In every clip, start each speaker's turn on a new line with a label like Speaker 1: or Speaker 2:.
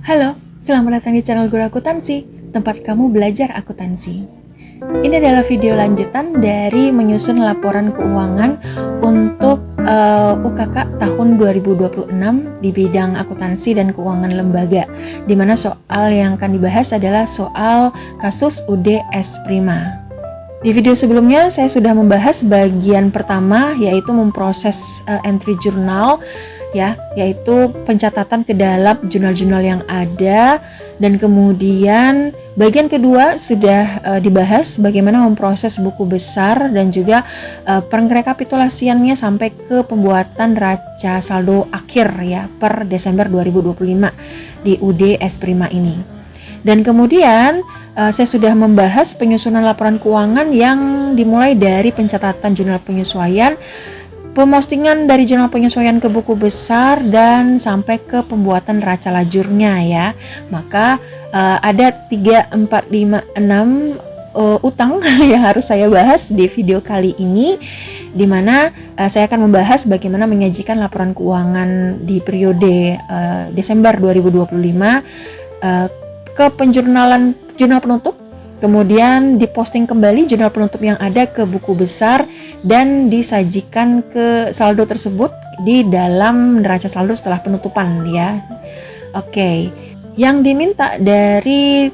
Speaker 1: Halo, selamat datang di channel Guru Akuntansi, tempat kamu belajar akuntansi. Ini adalah video lanjutan dari menyusun laporan keuangan untuk UKK tahun 2026 di bidang akuntansi dan keuangan lembaga, di mana soal yang akan dibahas adalah soal kasus UD S Prima. Di video sebelumnya saya sudah membahas bagian pertama, yaitu memproses entry jurnal, yaitu pencatatan ke dalam jurnal-jurnal yang ada, dan kemudian bagian kedua sudah dibahas bagaimana memproses buku besar dan juga pengrekapitulasiannya sampai ke pembuatan neraca saldo akhir per Desember 2025 di UD S Prima ini. Dan kemudian saya sudah membahas penyusunan laporan keuangan yang dimulai dari pencatatan jurnal penyesuaian, pemostingan dari jurnal penyesuaian ke buku besar, dan sampai ke pembuatan neraca lajurnya ya. Maka ada 3, 4, 5, 6 utang yang harus saya bahas di video kali ini, di mana saya akan membahas bagaimana menyajikan laporan keuangan di periode Desember 2025 ke penjurnalan jurnal penutup, kemudian diposting kembali jurnal penutup yang ada ke buku besar, dan disajikan ke saldo tersebut di dalam neraca saldo setelah penutupan ya. Oke. Yang diminta dari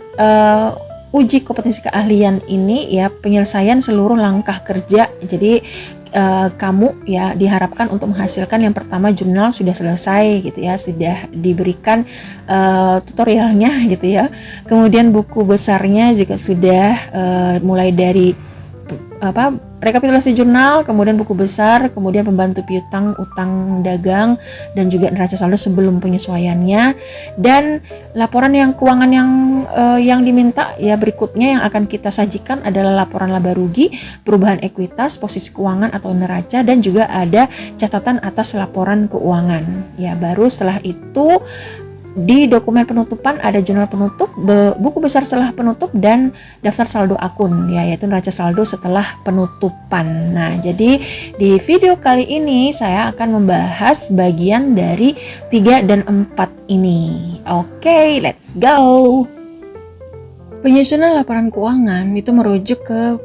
Speaker 1: uji kompetensi keahlian ini ya, penyelesaian seluruh langkah kerja. Jadi kamu ya diharapkan untuk menghasilkan yang pertama, jurnal sudah selesai gitu ya, sudah diberikan tutorialnya gitu ya. Kemudian buku besarnya juga sudah mulai dari rekapitulasi jurnal, kemudian buku besar, kemudian pembantu piutang, utang dagang, dan juga neraca saldo sebelum penyesuaiannya. Dan laporan yang keuangan yang diminta ya berikutnya yang akan kita sajikan adalah laporan laba rugi, perubahan ekuitas, posisi keuangan atau neraca, dan juga ada catatan atas laporan keuangan. Ya, baru setelah itu di dokumen penutupan ada jurnal penutup, buku besar setelah penutup, dan daftar saldo akun ya, yaitu neraca saldo setelah penutupan. Nah, jadi di video kali ini saya akan membahas bagian dari 3 dan 4 ini. Oke, let's go. Penyusunan laporan keuangan itu merujuk ke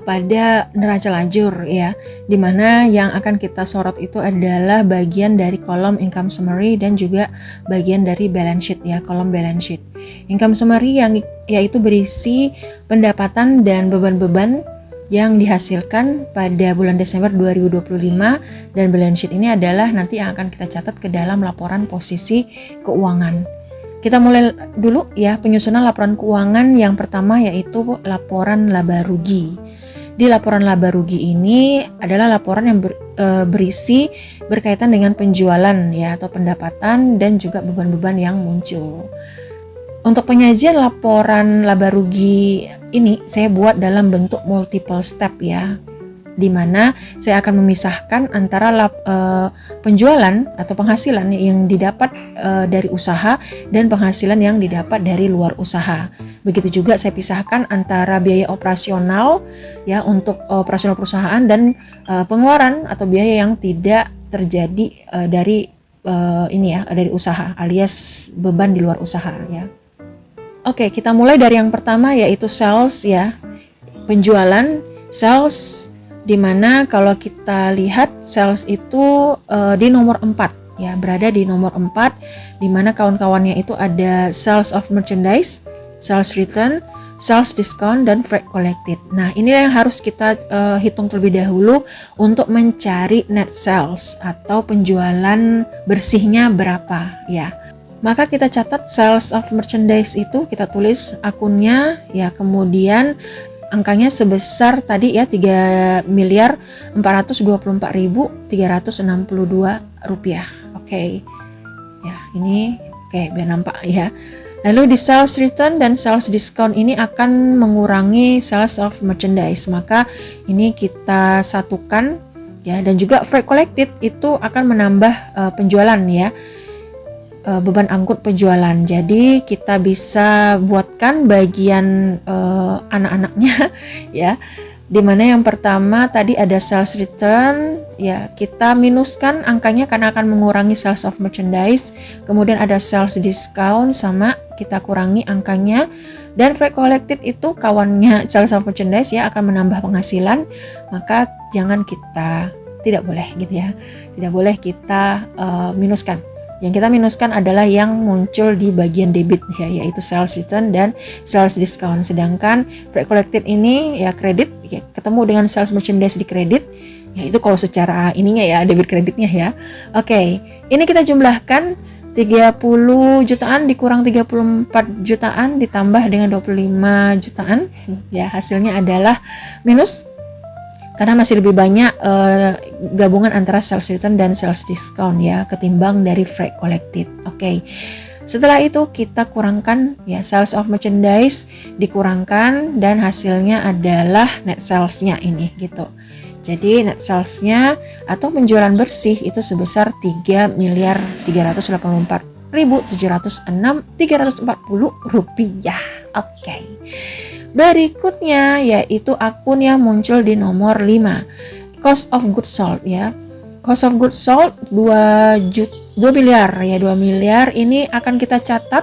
Speaker 1: pada neraca lajur ya, dimana yang akan kita sorot itu adalah bagian dari kolom income summary dan juga bagian dari balance sheet ya, kolom balance sheet. Income summary yang yaitu berisi pendapatan dan beban-beban yang dihasilkan pada bulan Desember 2025, dan balance sheet ini adalah nanti yang akan kita catat ke dalam laporan posisi keuangan. Kita mulai dulu ya penyusunan laporan keuangan. Yang pertama yaitu laporan laba rugi. Di laporan laba rugi ini adalah laporan yang berisi berkaitan dengan penjualan ya atau pendapatan, dan juga beban-beban yang muncul. Untuk penyajian laporan laba rugi ini saya buat dalam bentuk multiple step ya, di mana saya akan memisahkan antara penjualan atau penghasilan yang didapat dari usaha dan penghasilan yang didapat dari luar usaha. Begitu juga saya pisahkan antara biaya operasional ya untuk operasional perusahaan, dan pengeluaran atau biaya yang tidak terjadi dari dari usaha alias beban di luar usaha ya. Oke, kita mulai dari yang pertama yaitu sales ya. Penjualan, sales, dimana kalau kita lihat sales itu di nomor 4 ya, berada di nomor 4, dimana kawan-kawannya itu ada sales of merchandise, sales return, sales discount, dan freight collected. Nah, ini yang harus kita hitung terlebih dahulu untuk mencari net sales atau penjualan bersihnya berapa ya. Maka kita catat sales of merchandise itu, kita tulis akunnya ya, kemudian angkanya sebesar tadi ya, 3.424.362 rupiah. Oke. Ya, ini biar nampak ya. Lalu di sales return dan sales discount ini akan mengurangi sales of merchandise. Maka ini kita satukan ya, dan juga freight collected itu akan menambah penjualan ya. Beban angkut penjualan. Jadi kita bisa buatkan bagian anak-anaknya ya. Dimana yang pertama tadi ada sales return, ya kita minuskan angkanya karena akan mengurangi sales of merchandise. Kemudian ada sales discount, sama kita kurangi angkanya. Dan freight collected itu kawannya sales of merchandise, ya akan menambah penghasilan, maka tidak boleh gitu ya, tidak boleh kita minuskan. Yang kita minuskan adalah yang muncul di bagian debit, ya, yaitu sales return dan sales discount. Sedangkan freight collected ini ya kredit, ya, ketemu dengan sales merchandise di kredit, ya itu kalau secara ininya ya, debit kreditnya ya. Oke, ini kita jumlahkan 30 jutaan dikurang 34 jutaan ditambah dengan 25 jutaan, ya hasilnya adalah minus. Karena masih lebih banyak gabungan antara sales return dan sales discount ya ketimbang dari freight collected. Oke. Setelah itu kita kurangkan ya sales of merchandise dikurangkan dan hasilnya adalah net sales-nya ini gitu. Jadi net sales-nya atau penjualan bersih itu sebesar 3.384.706.340 rupiah. Oke. Berikutnya yaitu akun yang muncul di nomor 5, cost of goods sold ya. Cost of goods sold 2 miliar ya, 2 miliar ini akan kita catat,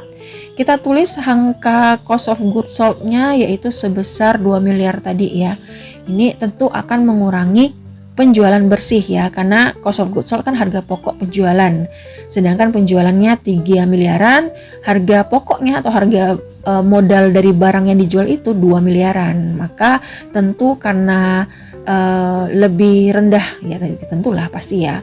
Speaker 1: kita tulis angka cost of goods sold-nya yaitu sebesar 2 miliar tadi ya. Ini tentu akan mengurangi penjualan bersih ya, karena cost of goods sold kan harga pokok penjualan, sedangkan penjualannya 3 miliaran, harga pokoknya atau harga modal dari barang yang dijual itu 2 miliaran, maka tentu karena lebih rendah ya, tentulah pasti ya.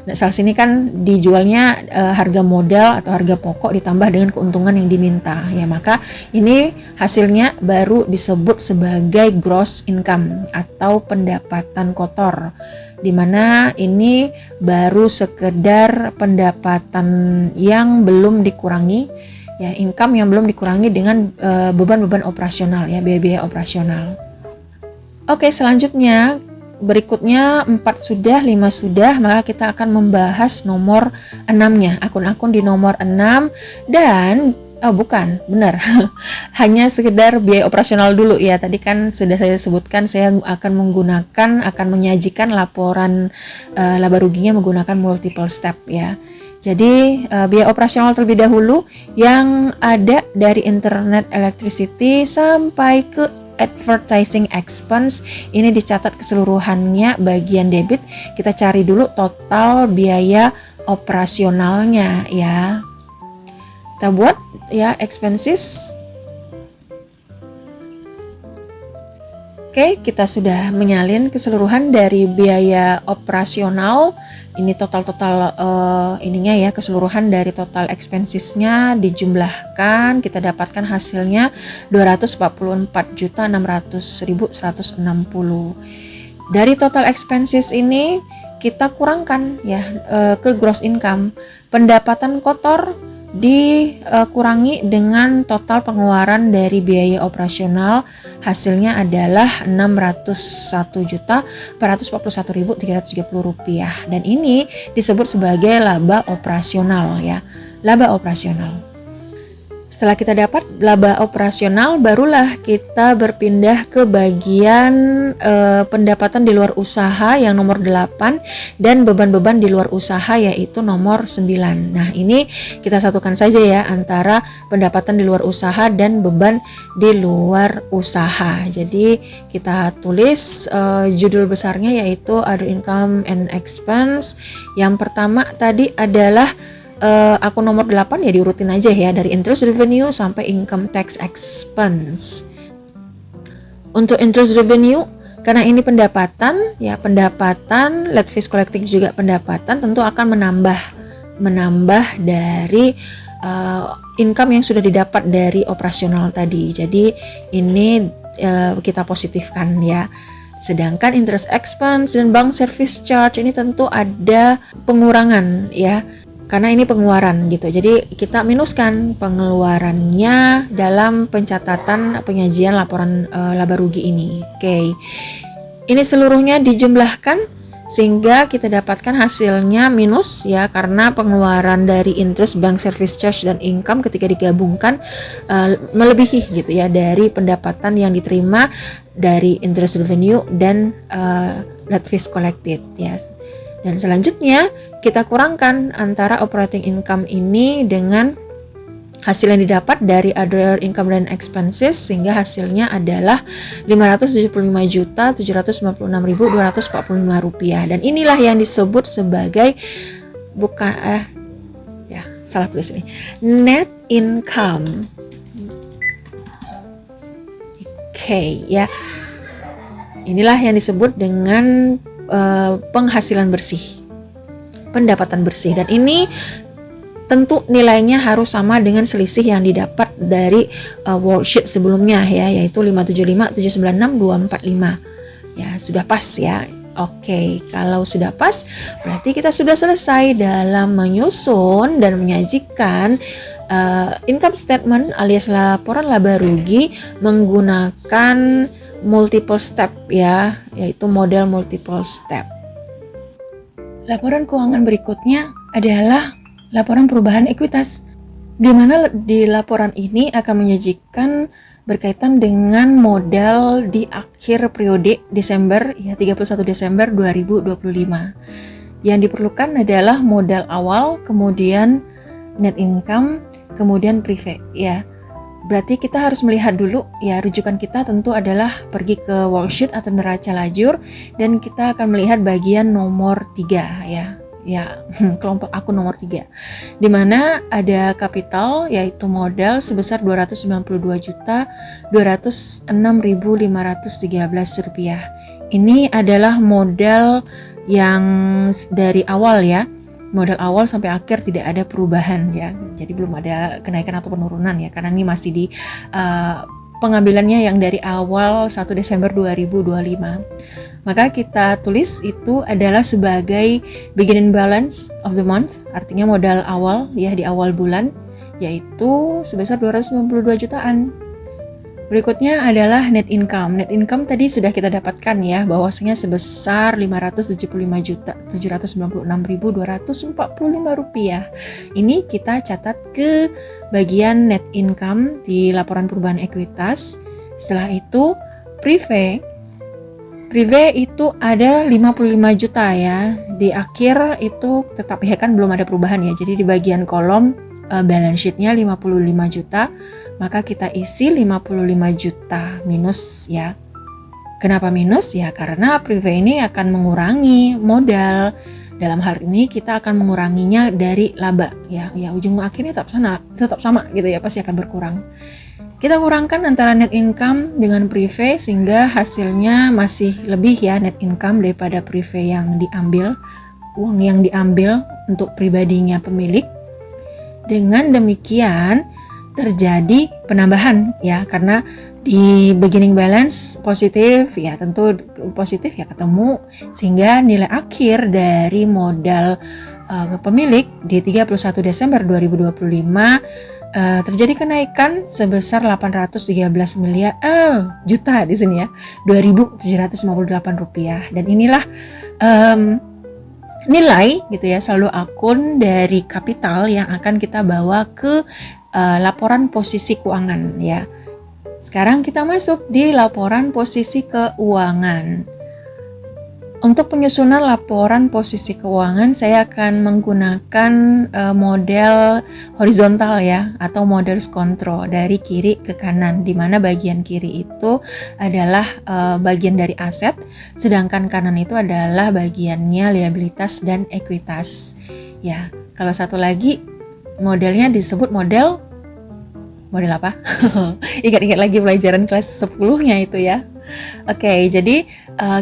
Speaker 1: Nah, sales ini kan dijualnya harga modal atau harga pokok ditambah dengan keuntungan yang diminta ya, maka ini hasilnya baru disebut sebagai gross income atau pendapatan kotor, dimana ini baru sekedar pendapatan yang belum dikurangi ya, income yang belum dikurangi dengan beban-beban operasional ya, biaya-biaya operasional. Oke, selanjutnya berikutnya 4 sudah, 5 sudah, maka kita akan membahas nomor 6-nya, akun-akun di nomor 6 dan hanya sekedar biaya operasional dulu ya. Tadi kan sudah saya sebutkan saya akan menyajikan laporan laba ruginya menggunakan multiple step ya. Jadi biaya operasional terlebih dahulu yang ada dari internet, electricity sampai ke advertising expense, ini dicatat keseluruhannya bagian debit. Kita cari dulu total biaya operasionalnya ya. Kita buat ya expenses. Oke, kita sudah menyalin keseluruhan dari biaya operasional. Ini total ininya ya, keseluruhan dari total expensesnya dijumlahkan, kita dapatkan hasilnya 244.600.160. Dari total expenses ini kita kurangkan ya ke gross income. Pendapatan kotor dikurangi dengan total pengeluaran dari biaya operasional, hasilnya adalah 601.441.330 rupiah, dan ini disebut sebagai laba operasional ya, laba operasional. Setelah kita dapat laba operasional, barulah kita berpindah ke bagian pendapatan di luar usaha yang nomor 8 dan beban-beban di luar usaha yaitu nomor 9. Nah, ini kita satukan saja ya antara pendapatan di luar usaha dan beban di luar usaha. Jadi kita tulis judul besarnya yaitu Other Income and Expense. Yang pertama tadi adalah akun nomor 8 ya, diurutin aja ya dari interest revenue sampai income tax expense. Untuk interest revenue, karena ini pendapatan ya, pendapatan, late fees collecting juga pendapatan, tentu akan menambah dari income yang sudah didapat dari operasional tadi. Jadi ini kita positifkan ya. Sedangkan interest expense dan bank service charge ini tentu ada pengurangan ya, karena ini pengeluaran gitu. Jadi kita minuskan pengeluarannya dalam pencatatan penyajian laporan laba rugi ini. Oke. Ini seluruhnya dijumlahkan sehingga kita dapatkan hasilnya minus ya, karena pengeluaran dari interest, bank service charge, dan income ketika digabungkan melebihi gitu ya dari pendapatan yang diterima dari interest revenue dan net fees collected ya. Dan selanjutnya kita kurangkan antara operating income ini dengan hasil yang didapat dari other income dan expenses, sehingga hasilnya adalah Rp575.796.245, dan inilah yang disebut sebagai net income. Ya. Inilah yang disebut dengan penghasilan bersih, pendapatan bersih, dan ini tentu nilainya harus sama dengan selisih yang didapat dari worksheet sebelumnya ya, yaitu 575.796.245. Ya, sudah pas ya. Oke, kalau sudah pas berarti kita sudah selesai dalam menyusun dan menyajikan income statement alias laporan laba rugi menggunakan multiple step ya, yaitu model multiple step. Laporan keuangan berikutnya adalah laporan perubahan ekuitas, di mana di laporan ini akan menyajikan berkaitan dengan modal di akhir periode Desember ya, 31 Desember 2025. Yang diperlukan adalah modal awal, kemudian net income, kemudian prive ya. Berarti kita harus melihat dulu ya, rujukan kita tentu adalah pergi ke worksheet atau neraca lajur, dan kita akan melihat bagian nomor 3 ya, kelompok akun nomor 3, di mana ada kapital yaitu modal sebesar Rp296.513. Ini adalah modal yang dari awal ya, modal awal sampai akhir tidak ada perubahan ya, jadi belum ada kenaikan atau penurunan ya, karena ini masih di pengambilannya yang dari awal 1 Desember 2025. Maka kita tulis itu adalah sebagai beginning balance of the month, artinya modal awal ya di awal bulan, yaitu sebesar 292 jutaan. Berikutnya adalah net income. Net income tadi sudah kita dapatkan ya, bahwasanya sebesar Rp575.796.245. Ini kita catat ke bagian net income di laporan perubahan ekuitas. Setelah itu Prive itu ada 55 juta ya. Di akhir itu tetap ya kan belum ada perubahan ya. Jadi di bagian kolom balance sheet-nya 55 juta, maka kita isi 55 juta minus ya. Kenapa minus? Ya karena Prive ini akan mengurangi modal. Dalam hal ini kita akan menguranginya dari laba ya. Ya ujung akhirnya tetap sama gitu ya, pasti akan berkurang. Kita kurangkan antara net income dengan prive sehingga hasilnya masih lebih ya net income daripada prive yang diambil, uang yang diambil untuk pribadinya pemilik. Dengan demikian terjadi penambahan ya, karena di beginning balance positif ya, tentu positif ya ketemu, sehingga nilai akhir dari modal pemilik di 31 Desember 2025 terjadi kenaikan sebesar 813 juta di sini ya, Rp2.758, dan inilah nilai gitu ya saldo akun dari kapital yang akan kita bawa ke laporan posisi keuangan ya. Sekarang kita masuk di laporan posisi keuangan. Untuk penyusunan laporan posisi keuangan, saya akan menggunakan model horizontal ya, atau model skontro dari kiri ke kanan, di mana bagian kiri itu adalah bagian dari aset, sedangkan kanan itu adalah bagiannya liabilitas dan ekuitas. Ya, kalau satu lagi modelnya disebut model apa? Ingat-ingat lagi pelajaran kelas 10-nya itu ya. Oke, jadi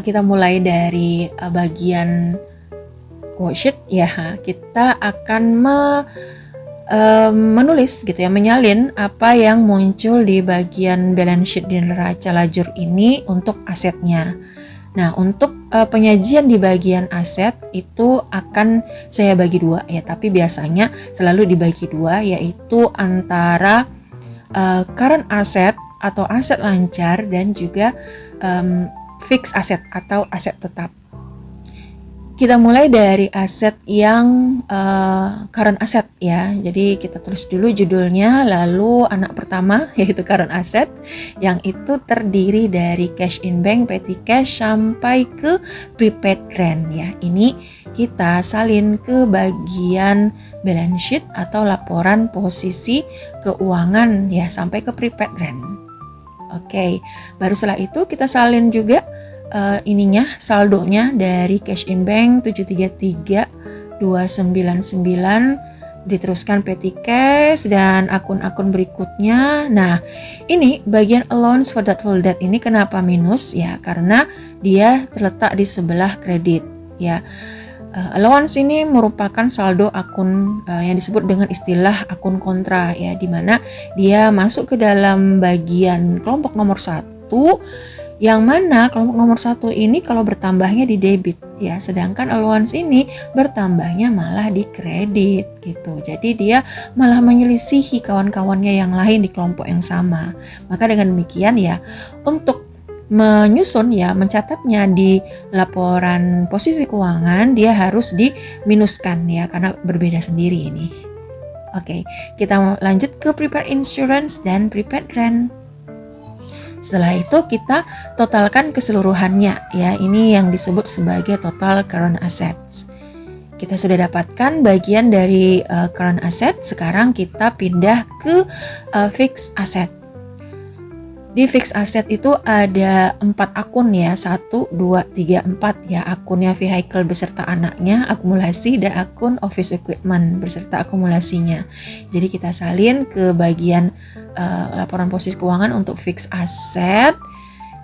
Speaker 1: kita mulai dari bagian worksheet ya. Kita akan menulis gitu ya, menyalin apa yang muncul di bagian balance sheet di neraca lajur ini untuk asetnya. Nah, untuk penyajian di bagian aset itu akan saya bagi dua ya, tapi biasanya selalu dibagi dua, yaitu antara current asset atau aset lancar dan juga fixed asset atau aset tetap. Kita mulai dari aset yang current asset ya. Jadi kita tulis dulu judulnya, lalu anak pertama yaitu current asset yang itu terdiri dari cash in bank, petty cash sampai ke prepaid rent ya. Ini kita salin ke bagian balance sheet atau laporan posisi keuangan ya sampai ke prepaid rent. Oke, baru setelah itu kita salin juga saldonya dari cash in bank 733.299 diteruskan petty cash dan akun-akun berikutnya. Nah, ini bagian allowance for doubtful debt ini kenapa minus ya? Karena dia terletak di sebelah kredit ya. Allowance ini merupakan saldo akun yang disebut dengan istilah akun kontra ya, di mana dia masuk ke dalam bagian kelompok nomor 1, yang mana kelompok nomor 1 ini kalau bertambahnya di debit ya, sedangkan allowance ini bertambahnya malah di kredit gitu. Jadi dia malah menyelisihi kawan-kawannya yang lain di kelompok yang sama. Maka dengan demikian ya, untuk menyusun ya, mencatatnya di laporan posisi keuangan dia harus diminuskan ya, karena berbeda sendiri ini. Oke, kita lanjut ke prepaid insurance dan prepaid rent. Setelah itu kita totalkan keseluruhannya ya, ini yang disebut sebagai total current assets. Kita sudah dapatkan bagian dari current asset, sekarang kita pindah ke fixed asset. Di fixed asset itu ada 4 akun ya, 1, 2, 3, 4 ya. Akunnya vehicle beserta anaknya, akumulasi, dan akun office equipment beserta akumulasinya. Jadi kita salin ke bagian laporan posisi keuangan untuk fixed asset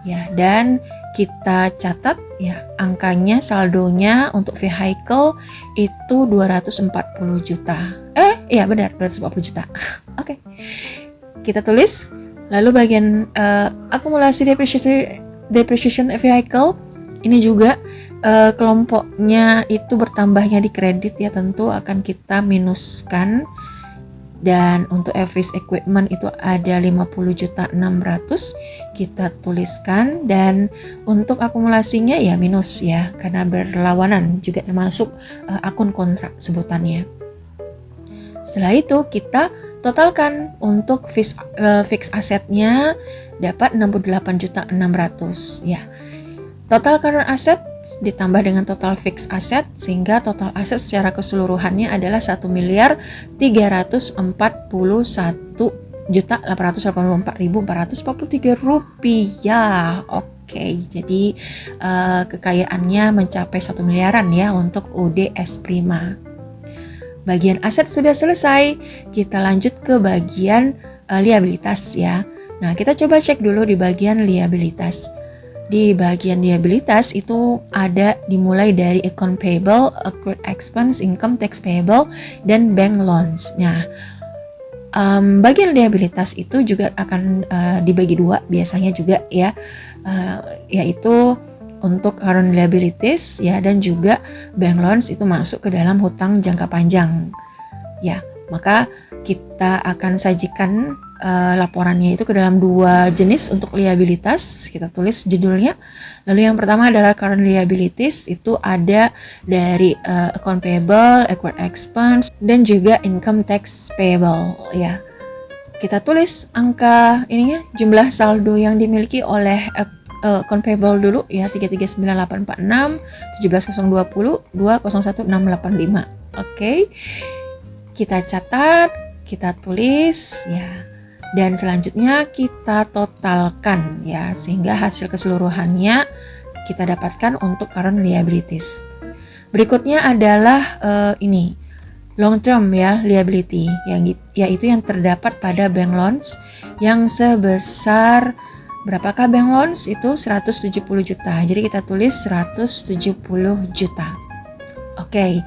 Speaker 1: ya, dan kita catat ya angkanya, saldonya untuk vehicle itu 240 juta. Iya benar, 240 juta. Oke. Kita tulis. Lalu bagian akumulasi depreciation vehicle ini juga kelompoknya itu bertambahnya di kredit ya, tentu akan kita minuskan. Dan untuk office equipment itu ada 50.600 kita tuliskan, dan untuk akumulasinya ya minus ya, karena berlawanan juga termasuk akun kontrak sebutannya. Setelah itu kita totalkan untuk fixed asetnya dapat 68.600 ya. Total current asset ditambah dengan total fixed asset sehingga total aset secara keseluruhannya adalah 1.341.884.443 rupiah. Oke, jadi kekayaannya mencapai 1 miliaran ya untuk ODS Prima. Bagian aset sudah selesai, kita lanjut ke bagian liabilitas ya. Nah, kita coba cek dulu di bagian liabilitas. Di bagian liabilitas itu ada dimulai dari account payable, accrued expense, income tax payable, dan bank loans. Nah, bagian liabilitas itu juga akan dibagi 2 biasanya juga ya, yaitu untuk current liabilities ya, dan juga bank loans itu masuk ke dalam hutang jangka panjang ya. Maka kita akan sajikan laporannya itu ke dalam 2 jenis untuk liabilitas. Kita tulis judulnya. Lalu yang pertama adalah current liabilities, itu ada dari account payable, accrued expense, dan juga income tax payable ya. Kita tulis angka ininya, jumlah saldo yang dimiliki oleh account payable dulu ya, 339.846, 17020, 201.685. Oke. Kita catat, kita tulis ya. Dan selanjutnya kita totalkan ya, sehingga hasil keseluruhannya kita dapatkan untuk current liabilities. Berikutnya adalah ini long term ya liability, yaitu yang terdapat pada bank loans yang sebesar berapakah bank loans itu 170 juta. Jadi kita tulis 170 juta. Oke.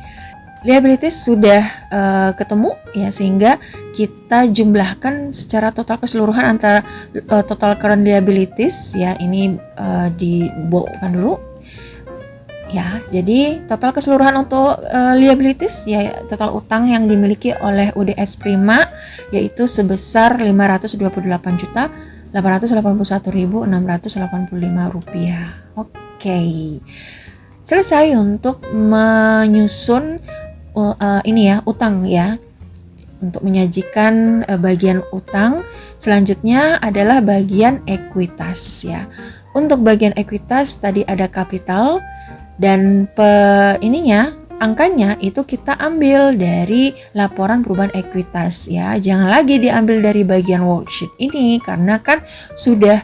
Speaker 1: Liabilities sudah ketemu ya, sehingga kita jumlahkan secara total keseluruhan antara total current liabilities ya, ini dibolkan dulu ya. Jadi total keseluruhan untuk liabilities ya, total utang yang dimiliki oleh ODS Prima yaitu sebesar 528.881.685 rupiah. Oke. selesai untuk menyusun utang ya, untuk menyajikan bagian utang. Selanjutnya adalah bagian ekuitas ya. Untuk bagian ekuitas tadi ada kapital dan angkanya itu kita ambil dari laporan perubahan ekuitas ya. Jangan lagi diambil dari bagian worksheet ini karena kan sudah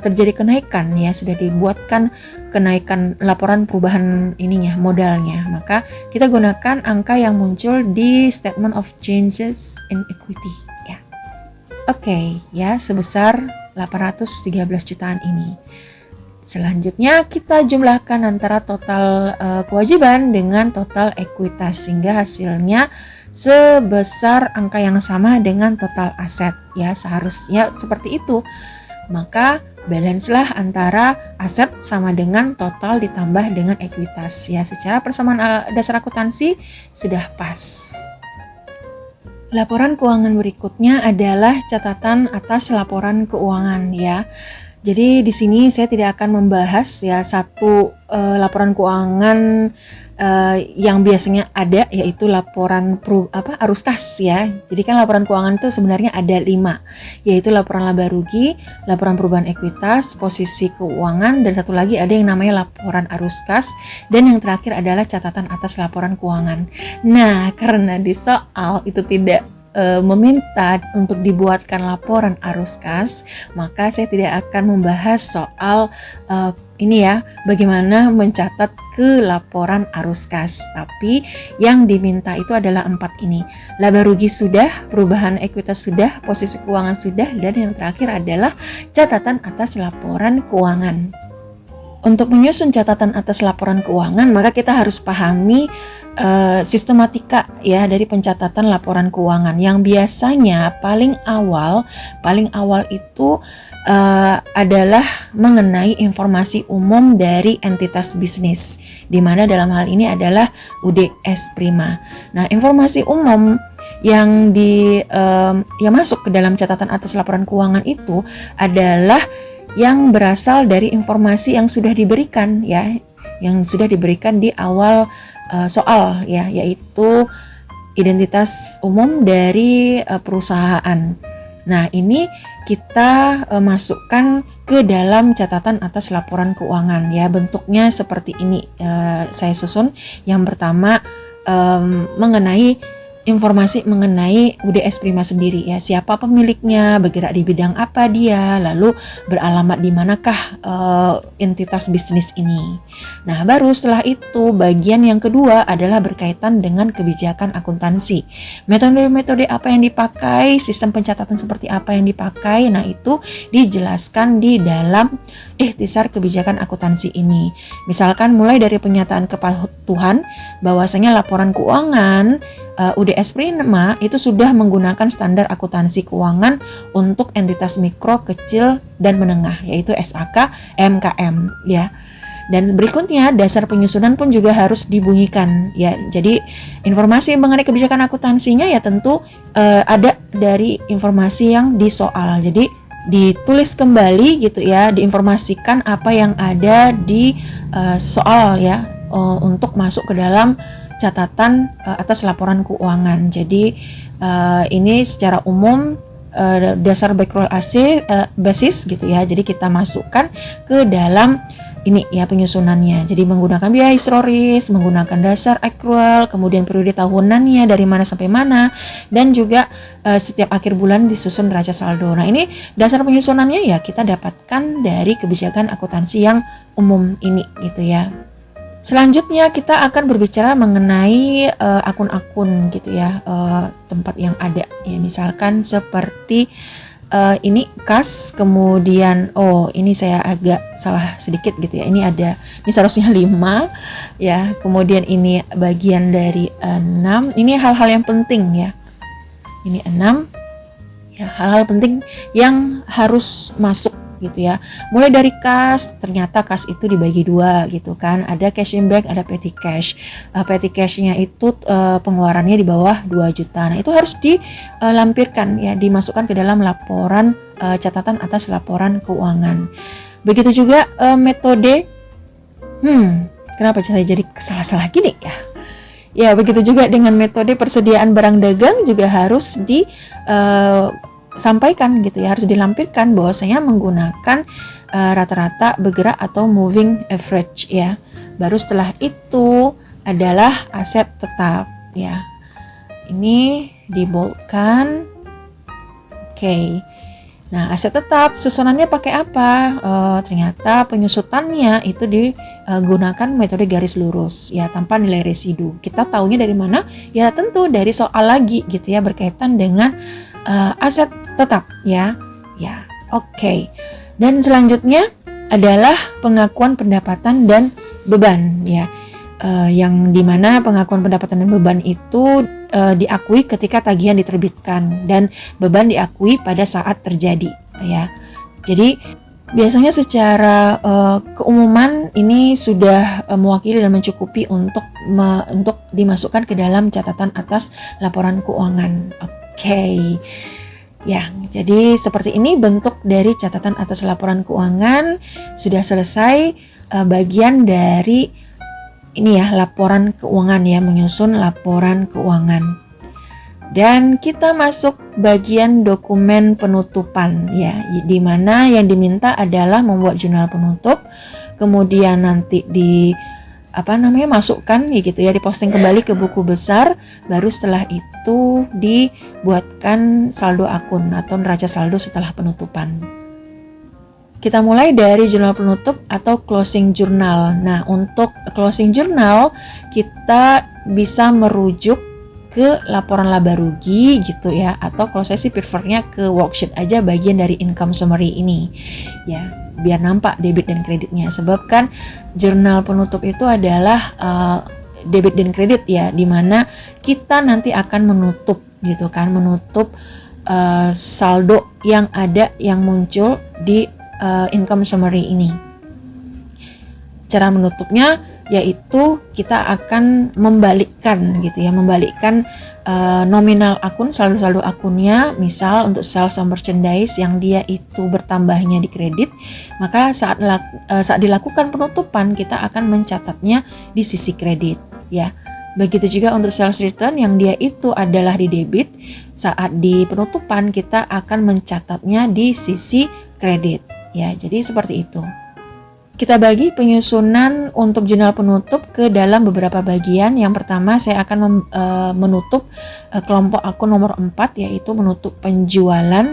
Speaker 1: terjadi kenaikan ya, sudah dibuatkan kenaikan laporan perubahan modalnya. Maka kita gunakan angka yang muncul di statement of changes in equity ya. Oke, ya, sebesar 813 jutaan ini. Selanjutnya kita jumlahkan antara total kewajiban dengan total ekuitas sehingga hasilnya sebesar angka yang sama dengan total aset ya, seharusnya seperti itu. Maka balance lah antara aset sama dengan total ditambah dengan ekuitas ya, secara persamaan dasar akuntansi sudah pas. Laporan keuangan berikutnya adalah catatan atas laporan keuangan ya. Jadi di sini saya tidak akan membahas ya satu laporan keuangan yang biasanya ada, yaitu laporan arus kas ya. Jadi kan laporan keuangan itu sebenarnya ada 5, yaitu laporan laba rugi, laporan perubahan ekuitas, posisi keuangan, dan satu lagi ada yang namanya laporan arus kas, dan yang terakhir adalah catatan atas laporan keuangan. Nah, karena di soal itu tidak meminta untuk dibuatkan laporan arus kas, maka saya tidak akan membahas soal bagaimana mencatat ke laporan arus kas. Tapi yang diminta itu adalah 4 ini. Laba rugi sudah, perubahan ekuitas sudah, posisi keuangan sudah, dan yang terakhir adalah catatan atas laporan keuangan. Untuk menyusun catatan atas laporan keuangan, maka kita harus pahami sistematika ya dari pencatatan laporan keuangan yang biasanya paling awal itu adalah mengenai informasi umum dari entitas bisnis, di mana dalam hal ini adalah UDS Prima. Nah, informasi umum yang yang masuk ke dalam catatan atas laporan keuangan itu adalah yang berasal dari informasi yang sudah diberikan ya, yang sudah diberikan di awal soal ya, yaitu identitas umum dari perusahaan. Nah, ini kita masukkan ke dalam catatan atas laporan keuangan ya. Bentuknya seperti ini saya susun. Yang pertama mengenai informasi mengenai UDS Prima sendiri ya, siapa pemiliknya, bergerak di bidang apa dia, lalu beralamat di manakah entitas bisnis ini. Nah, baru setelah itu bagian yang kedua adalah berkaitan dengan kebijakan akuntansi. Metode-metode apa yang dipakai, sistem pencatatan seperti apa yang dipakai, nah itu dijelaskan di dalam ikhtisar kebijakan akuntansi ini. Misalkan mulai dari penyataan kepatuhan bahwasanya laporan keuangan UDS Prima itu sudah menggunakan standar akuntansi keuangan untuk entitas mikro, kecil, dan menengah, yaitu SAK, MKM ya. Dan berikutnya dasar penyusunan pun juga harus dibunyikan ya. Jadi informasi mengenai kebijakan akuntansinya ya tentu ada dari informasi yang di soal. Jadi ditulis kembali gitu ya, diinformasikan apa yang ada di soal ya, untuk masuk ke dalam catatan atas laporan keuangan. Jadi ini secara umum dasar backroll basis gitu ya. Jadi kita masukkan ke dalam ini ya penyusunannya. Jadi menggunakan biaya historis, menggunakan dasar accrual, kemudian periode tahunannya dari mana sampai mana, dan juga setiap akhir bulan disusun neraca saldo. Nah, ini dasar penyusunannya ya kita dapatkan dari kebijakan akuntansi yang umum ini gitu ya. Selanjutnya kita akan berbicara mengenai akun-akun gitu ya, tempat yang ada ya, misalkan seperti ini kas, kemudian ini saya agak salah sedikit gitu ya, ini seharusnya 5 ya, kemudian ini bagian dari 6, ini hal-hal yang penting ya, ini 6 ya, hal-hal penting yang harus masuk gitu ya. Mulai dari kas, ternyata kas itu dibagi 2 gitu kan. Ada cash in bank, ada petty cash. Petty cash-nya itu pengeluarannya di bawah 2 juta. Nah, itu harus dilampirkan ya, dimasukkan ke dalam laporan catatan atas laporan keuangan. Begitu juga metode Kenapa saya jadi salah-salah gini ya? Ya, begitu juga dengan metode persediaan barang dagang juga harus disampaikan gitu ya, harus dilampirkan bahwasanya menggunakan rata-rata bergerak atau moving average ya. Baru setelah itu adalah aset tetap ya. Ini diboldkan. Oke. Nah, aset tetap susunannya pakai apa? Ternyata penyusutannya itu digunakan metode garis lurus ya, tanpa nilai residu. Kita taunya dari mana? Ya tentu dari soal lagi gitu ya, berkaitan dengan aset tetap ya. Ya, oke. Dan selanjutnya adalah pengakuan pendapatan dan beban ya. Yang dimana pengakuan pendapatan dan beban itu diakui ketika tagihan diterbitkan dan beban diakui pada saat terjadi ya. Jadi biasanya secara keumuman ini sudah mewakili dan mencukupi untuk dimasukkan ke dalam catatan atas laporan keuangan. Oke. Ya, jadi seperti ini bentuk dari catatan atas laporan keuangan. Sudah selesai bagian dari ini ya, laporan keuangan ya, menyusun laporan keuangan. Dan kita masuk bagian dokumen penutupan ya, di mana yang diminta adalah membuat jurnal penutup, kemudian nanti masukkan ya gitu ya, diposting kembali ke buku besar, baru setelah itu dibuatkan saldo akun atau neraca saldo setelah penutupan. Kita mulai dari jurnal penutup atau closing journal. Nah, untuk closing journal kita bisa merujuk ke laporan laba rugi gitu ya, atau kalau saya sih prefernya ke worksheet aja bagian dari income summary ini ya, biar nampak debit dan kreditnya. Sebab kan jurnal penutup itu adalah debit dan kredit ya, dimana kita nanti akan menutup gitu kan, menutup saldo yang ada yang muncul di income summary ini. Cara menutupnya yaitu kita akan membalikkan gitu ya, membalikkan nominal akun, saldo-saldo akunnya. Misal untuk sales and merchandise yang dia itu bertambahnya di kredit, maka saat dilakukan penutupan kita akan mencatatnya di sisi kredit ya. Begitu juga untuk sales return yang dia itu adalah di debit, saat di penutupan kita akan mencatatnya di sisi kredit. Ya, jadi seperti itu. Kita bagi penyusunan untuk jurnal penutup ke dalam beberapa bagian. Yang pertama saya akan menutup kelompok akun nomor 4, yaitu menutup penjualan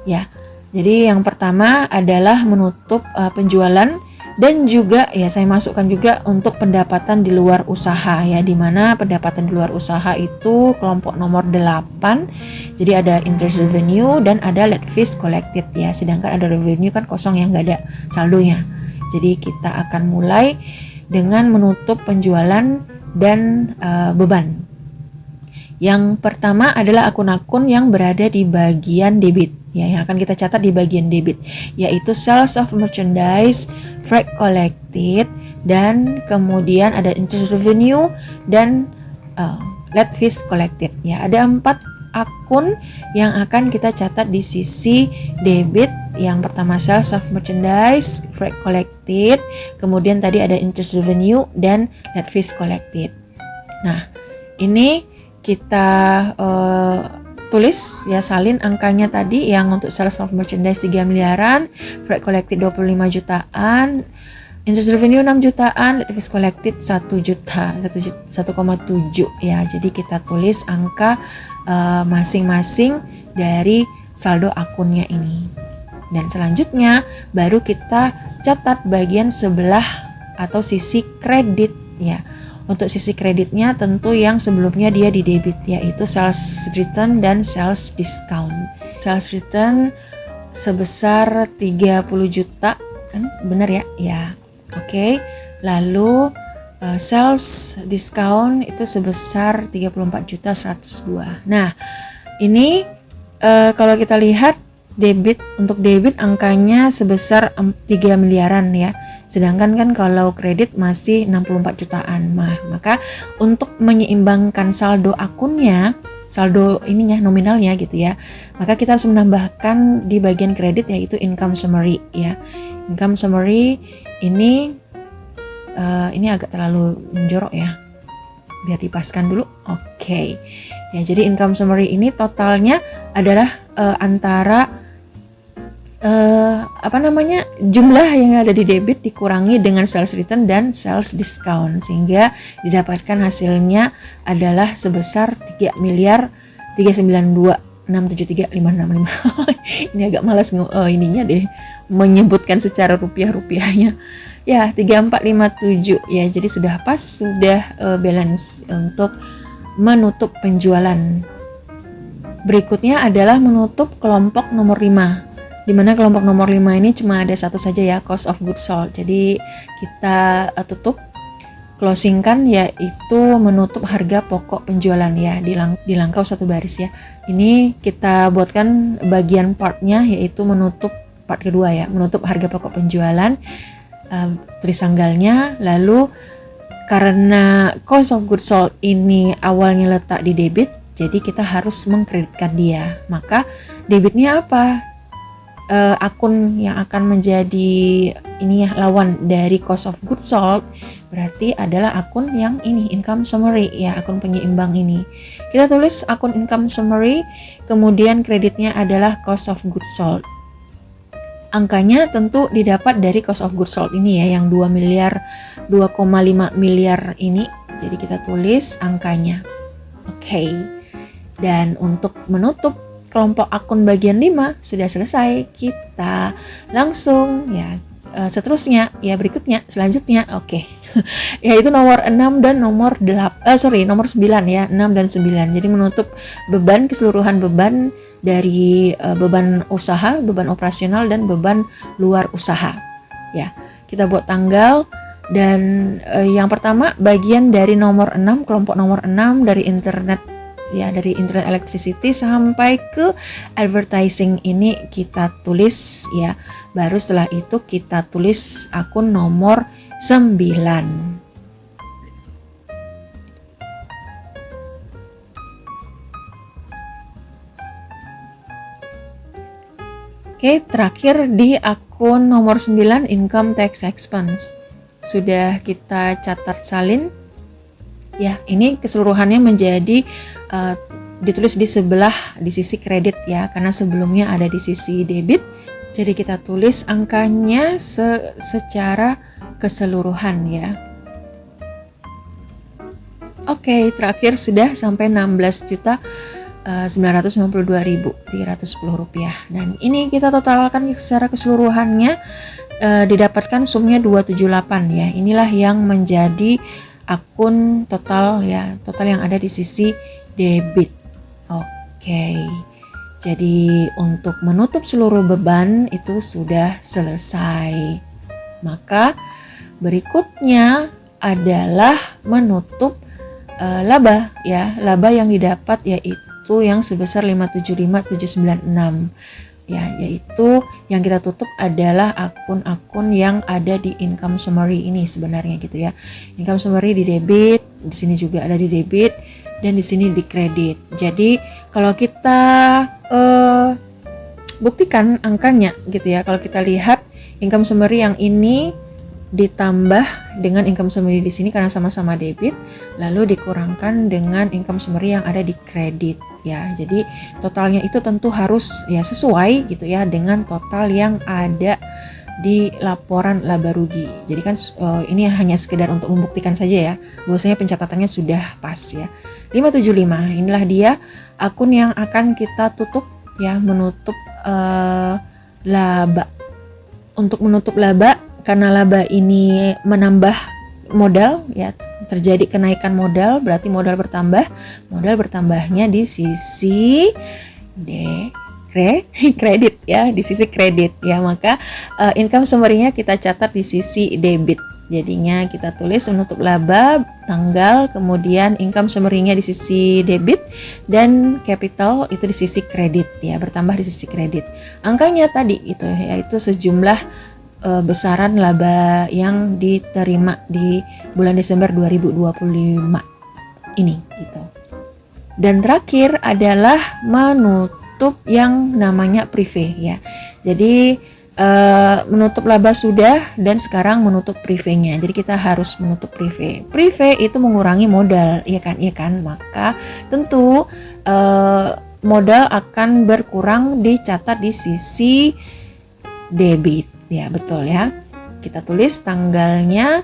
Speaker 1: ya. Jadi yang pertama adalah menutup penjualan, dan juga ya saya masukkan juga untuk pendapatan di luar usaha ya, di mana pendapatan di luar usaha itu kelompok nomor 8. Jadi ada interest revenue dan ada late fees collected ya, sedangkan ada revenue kan kosong ya, nggak ada saldonya. Jadi kita akan mulai dengan menutup penjualan dan beban. Yang pertama adalah akun-akun yang berada di bagian debit ya, yang akan kita catat di bagian debit, yaitu sales of merchandise, freight collected, dan kemudian ada interest revenue dan late fees collected ya. Ada 4 akun yang akan kita catat di sisi debit. Yang pertama sales of merchandise, freight collected, kemudian tadi ada interest revenue dan late fees collected. Nah, ini kita tulis ya, salin angkanya tadi, yang untuk sales of merchandise 3 miliaran, freight collected 25 jutaan, interest revenue 6 jutaan, late fees collected 1 juta, 1,7 ya. Jadi kita tulis angka masing-masing dari saldo akunnya ini. Dan selanjutnya baru kita catat bagian sebelah atau sisi kredit ya. Untuk sisi kreditnya tentu yang sebelumnya dia di debit, yaitu sales return dan sales discount. Sales return sebesar 30 juta kan, benar ya? Ya. Oke. Lalu sales discount itu sebesar 34.102. Nah, ini kalau kita lihat untuk debit angkanya sebesar 3 miliaran ya. Sedangkan kan kalau kredit masih 64 jutaan. Maka untuk menyeimbangkan saldo akunnya, saldo ininya nominalnya gitu ya, maka kita harus menambahkan di bagian kredit, yaitu income summary ya. Income summary ini Ini agak terlalu menjorok ya, biar dipaskan dulu. Oke. Ya, jadi income summary ini totalnya adalah antara jumlah yang ada di debit dikurangi dengan sales return dan sales discount, sehingga didapatkan hasilnya adalah sebesar 3.392.673.565. Ini agak malas ininya deh, menyebutkan secara rupiahnya. Ya, 3457 ya. Jadi sudah pas, sudah balance untuk menutup penjualan. Berikutnya adalah menutup kelompok nomor 5. Di mana kelompok nomor 5 ini cuma ada satu saja ya, cost of goods sold. Jadi kita tutup, closing kan, yaitu menutup harga pokok penjualan ya, dilangkau satu baris ya. Ini kita buatkan bagian partnya, yaitu menutup part kedua ya, menutup harga pokok penjualan, tulis tanggalnya. Lalu karena cost of goods sold ini awalnya letak di debit, jadi kita harus mengkreditkan dia. Maka debitnya apa? Akun yang akan menjadi lawan dari cost of goods sold berarti adalah akun yang ini, income summary ya, akun penyeimbang ini. Kita tulis akun income summary, kemudian kreditnya adalah cost of goods sold. Angkanya tentu didapat dari cost of goods sold ini ya, yang 2,5 miliar ini. Jadi kita tulis angkanya. Oke. Dan untuk menutup kelompok akun bagian 5 sudah selesai. Kita langsung ya berikutnya selanjutnya. Oke. Yaitu nomor 6 dan nomor 9 ya, 6 dan 9. Jadi menutup keseluruhan beban dari beban usaha, beban operasional dan beban luar usaha. Ya, kita buat tanggal. Dan yang pertama bagian dari nomor 6, kelompok nomor 6 dari internet ya, dari internet electricity sampai ke advertising ini kita tulis ya. Baru setelah itu kita tulis akun nomor 9. Oke, terakhir di akun nomor 9 income tax expense. Sudah kita catat salin. Ya, ini keseluruhannya menjadi ditulis di sebelah di sisi kredit ya, karena sebelumnya ada di sisi debit. Jadi kita tulis angkanya secara keseluruhan ya. Oke, terakhir sudah sampai 16.992.310 rupiah. Dan ini kita totalkan secara keseluruhannya, didapatkan sumnya 278 ya. Inilah yang menjadi akun total ya, total yang ada di sisi debit. Oke. Jadi untuk menutup seluruh beban itu sudah selesai. Maka berikutnya adalah menutup laba ya. Laba yang didapat yaitu yang sebesar 575.796. Ya, yaitu yang kita tutup adalah akun-akun yang ada di income summary ini sebenarnya gitu ya. Income summary di debit, di sini juga ada di debit, dan di sini di kredit. Jadi kalau kita buktikan angkanya gitu ya, kalau kita lihat income summary yang ini ditambah dengan income summary di sini karena sama-sama debit, lalu dikurangkan dengan income summary yang ada di kredit ya. Jadi totalnya itu tentu harus ya sesuai gitu ya dengan total yang ada di laporan laba rugi. Jadi kan ini hanya sekedar untuk membuktikan saja ya, bahwasanya pencatatannya sudah pas ya. 575 inilah dia akun yang akan kita tutup ya, menutup laba. Untuk menutup laba, karena laba ini menambah modal ya, terjadi kenaikan modal, berarti modal bertambah. Modal bertambahnya di sisi kredit ya, di sisi kredit ya. Maka income summary-nya kita catat di sisi debit. Jadinya kita tulis menutup laba, tanggal, kemudian income summary-nya di sisi debit, dan capital itu di sisi kredit ya, bertambah di sisi kredit. Angkanya tadi itu yaitu sejumlah besaran laba yang diterima di bulan Desember 2025 ini gitu. Dan terakhir adalah menutup yang namanya prive ya. Jadi menutup laba sudah dan sekarang menutup privenya. Jadi kita harus menutup prive. Prive itu mengurangi modal, iya kan? Maka tentu modal akan berkurang, dicatat di sisi debit. Ya, betul ya. Kita tulis tanggalnya,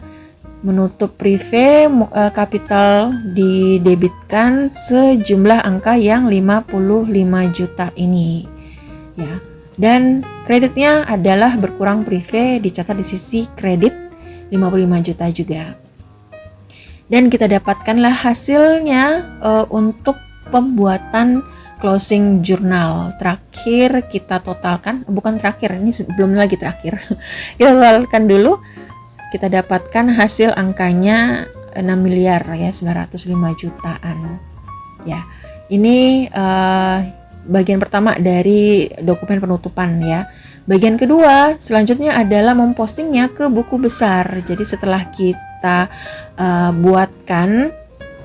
Speaker 1: menutup prive, kapital didebitkan sejumlah angka yang 55 juta ini. Ya. Dan kreditnya adalah berkurang prive, dicatat di sisi kredit 55 juta juga. Dan kita dapatkanlah hasilnya untuk pembuatan closing journal. Terakhir kita totalkan, bukan terakhir, ini belum lagi terakhir. Kita totalkan dulu, kita dapatkan hasil angkanya 6 miliar ya, 905 jutaan. Ya, ini bagian pertama dari dokumen penutupan ya. Bagian kedua selanjutnya adalah mempostingnya ke buku besar. Jadi setelah kita buatkan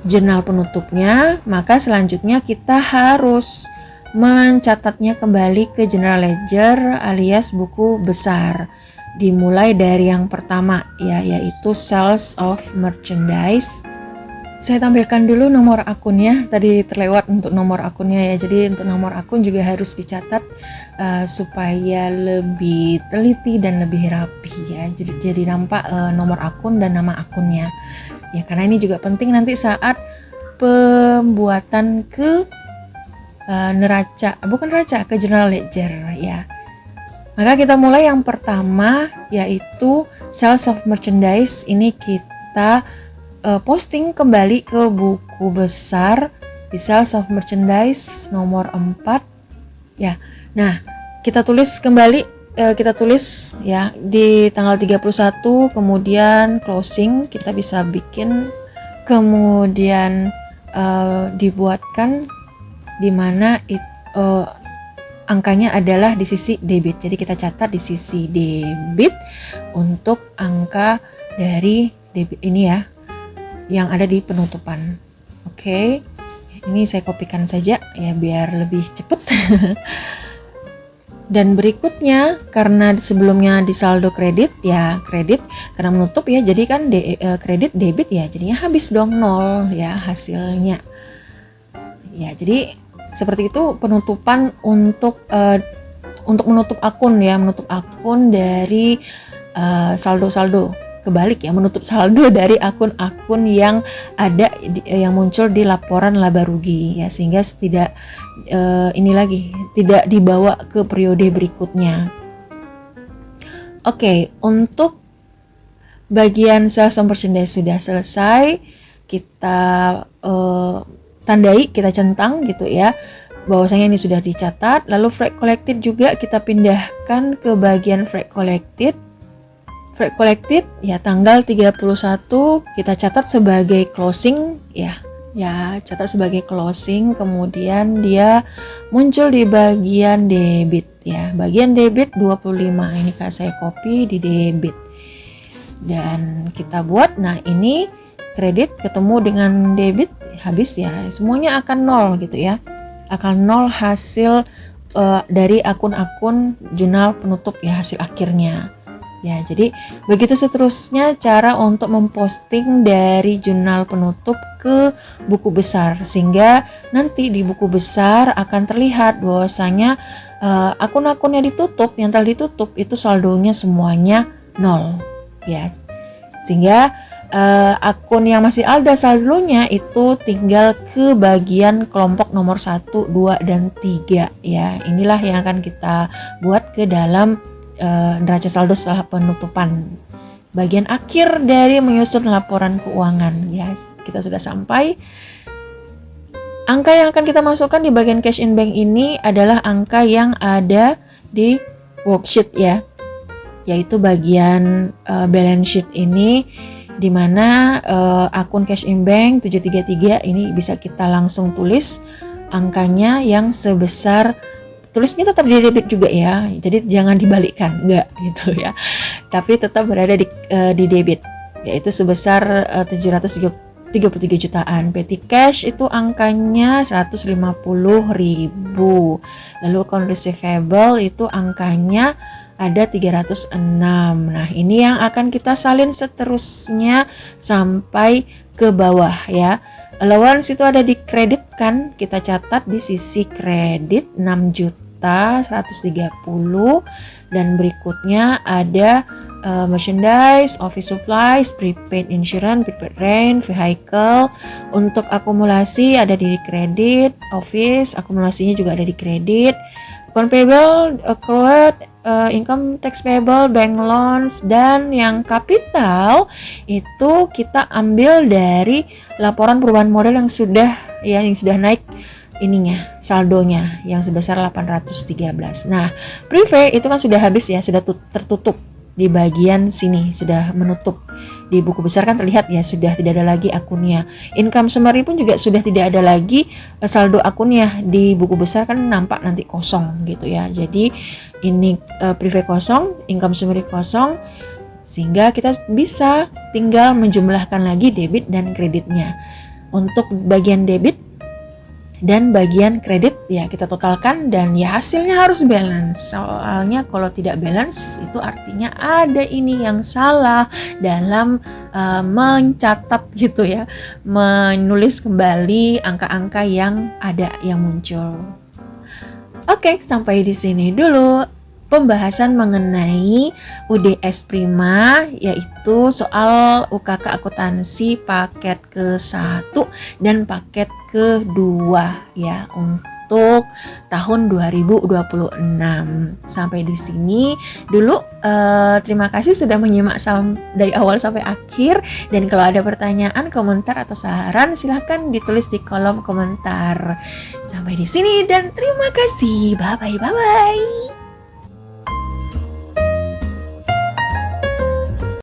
Speaker 1: jurnal penutupnya, maka selanjutnya kita harus mencatatnya kembali ke general ledger alias buku besar. Dimulai dari yang pertama ya, yaitu sales of merchandise. Saya tampilkan dulu nomor akunnya, tadi terlewat untuk nomor akunnya ya. Jadi untuk nomor akun juga harus dicatat supaya lebih teliti dan lebih rapi ya. Jadi nampak nomor akun dan nama akunnya. Ya, karena ini juga penting nanti saat pembuatan ke ke general ledger ya. Maka kita mulai yang pertama, yaitu sales of merchandise. Ini kita posting kembali ke buku besar di sales of merchandise nomor 4 ya. Nah, kita tulis kembali, kita tulis ya di tanggal 31, kemudian closing kita bisa bikin, kemudian dibuatkan di mana angkanya adalah di sisi debit. Jadi kita catat di sisi debit untuk angka dari debit ini ya, yang ada di penutupan. Oke. Ini saya kopikan saja ya biar lebih cepat. Dan berikutnya, karena sebelumnya di saldo kredit ya, kredit karena menutup ya, jadi kan kredit debit ya, jadinya habis dong, 0 ya hasilnya. Ya, jadi seperti itu penutupan untuk menutup akun ya, menutup akun dari saldo-saldo. Kebalik ya, menutup saldo dari akun-akun yang ada yang muncul di laporan laba rugi ya, sehingga tidak tidak dibawa ke periode berikutnya. Oke, untuk bagian sales of merchandise sudah selesai, kita tandai, kita centang gitu ya, bahwasanya ini sudah dicatat. Lalu freight collected juga kita pindahkan ke bagian freight collected. Freight collected ya tanggal 31 kita catat sebagai closing ya, catat sebagai closing, kemudian dia muncul di bagian debit ya, bagian debit 25. Ini saya copy di debit dan kita buat. Nah, ini kredit ketemu dengan debit habis ya, semuanya akan 0 gitu ya, akan 0 hasil dari akun-akun jurnal penutup ya, hasil akhirnya. Ya, jadi begitu seterusnya cara untuk memposting dari jurnal penutup ke buku besar, sehingga nanti di buku besar akan terlihat bahwasanya akun-akun yang ditutup, yang telah ditutup itu saldonya semuanya 0 ya. Sehingga akun yang masih ada saldonya itu tinggal ke bagian kelompok nomor 1, 2, dan 3 ya. Inilah yang akan kita buat ke dalam neraca saldo setelah penutupan. Bagian akhir dari menyusun laporan keuangan ya, kita sudah sampai. Angka yang akan kita masukkan di bagian cash in bank ini adalah angka yang ada di worksheet ya, yaitu bagian balance sheet ini, di mana akun cash in bank 733 ini bisa kita langsung tulis angkanya yang sebesar, tulisnya tetap di debit juga ya, jadi jangan dibalikkan, enggak gitu ya, tapi tetap berada di debit, yaitu sebesar 733 jutaan. Petty cash itu angkanya 150.000. Lalu account receivable itu angkanya ada 306. Nah, ini yang akan kita salin seterusnya sampai ke bawah ya. Allowance itu ada di kredit kan, kita catat di sisi kredit 6.130.000 dan berikutnya ada merchandise, office supplies, prepaid insurance, prepaid rent, vehicle. Untuk akumulasi ada di kredit, office akumulasinya juga ada di kredit. Account payable, accrued, income tax payable, bank loans, dan yang kapital itu kita ambil dari laporan perubahan modal yang sudah naik ininya, saldonya yang sebesar 813. Nah, private itu kan sudah habis ya, sudah tertutup di bagian sini, sudah menutup. Di buku besar kan terlihat ya sudah tidak ada lagi akunnya. Income summary pun juga sudah tidak ada lagi saldo akunnya. Di buku besar kan nampak nanti kosong gitu ya. Jadi ini private kosong, income summary kosong, sehingga kita bisa tinggal menjumlahkan lagi debit dan kreditnya. Untuk bagian debit dan bagian kredit ya kita totalkan dan ya hasilnya harus balance. Soalnya kalau tidak balance itu artinya ada ini yang salah dalam mencatat gitu ya, menulis kembali angka-angka yang ada yang muncul. Oke, sampai di sini dulu pembahasan mengenai UDS Prima, yaitu soal UKK akuntansi paket ke-1 dan paket ke-2 ya untuk tahun 2026. Sampai di sini dulu. Terima kasih sudah menyimak dari awal sampai akhir, dan kalau ada pertanyaan, komentar atau saran silahkan ditulis di kolom komentar. Sampai di sini dan terima kasih. Bye bye.